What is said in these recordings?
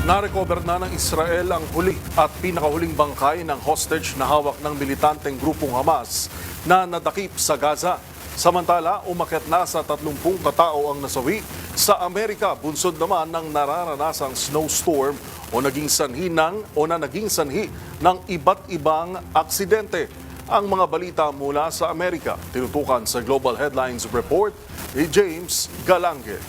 Narecover na ng Israel ang huli at pinakahuling bangkay ng hostage na hawak ng militanteng grupong Hamas na nadakip sa Gaza. Samantala, umakyat na sa 30 katao ang nasawi sa Amerika, bunsod naman ng nararanasang snowstorm o naging sanhi ng iba't ibang aksidente. Ang mga balita mula sa Amerika, tinutukan sa Global Headlines Report ni James Galange.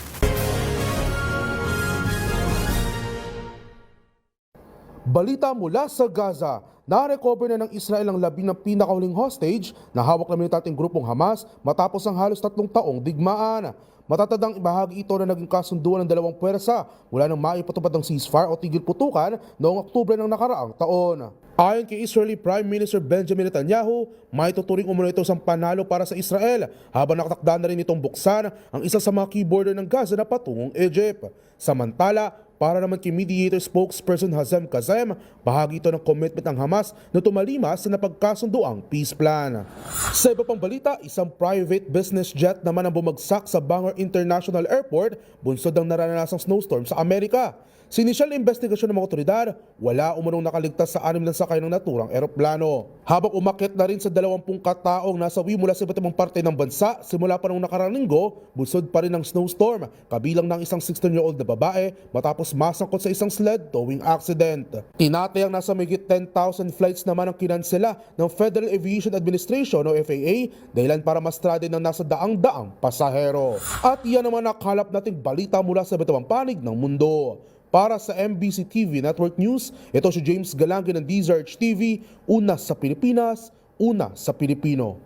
Balita mula sa Gaza, na-recover na ng Israel ang labi ng pinakahuling hostage na hawak ng militanteng grupong Hamas matapos ang halos 3 taong digmaan. Matatandang ibahagi ito na naging kasunduan ng dalawang puwersa mula nang maipatupad ng ceasefire o tigil putukan noong Oktubre ng nakaraang taon. Ayon kay Israeli Prime Minister Benjamin Netanyahu, may tuturing umano ito isang panalo para sa Israel habang nakatakda na rin itong buksan ang isa sa mga key border ng Gaza na patungong Egypt. Samantala, para naman kay mediator spokesperson Hazem Kazem, bahagi ito ng commitment ng Hamas na tumalimas sa napagkasunduang peace plan. Sa iba pang balita, isang private business jet naman ang bumagsak sa Bangor International Airport bunsod ng naranasang snowstorm sa Amerika. Sa inisyal na investigasyon ng mga otoridad, wala umunong nakaligtas sa 6 na sakay ng naturang eroplano. Habang umakyat na rin sa 20 kataong nasawi mula sa iba't ibang parte ng bansa, simula pa noong nakaraang linggo, busod pa rin ng snowstorm, kabilang ng isang 16-year-old na babae matapos masangkot sa isang sled towing accident. Tinatayang nasa mahigit 10,000 flights naman ang kinansela ng Federal Aviation Administration o FAA dahilan para mastrade ng nasa daang-daang pasahero. At iyan naman nakalap nating balita mula sa iba't ibang panig ng mundo. Para sa MBC TV Network News, ito si James Galange ng DZRH TV, una sa Pilipinas, una sa Pilipino.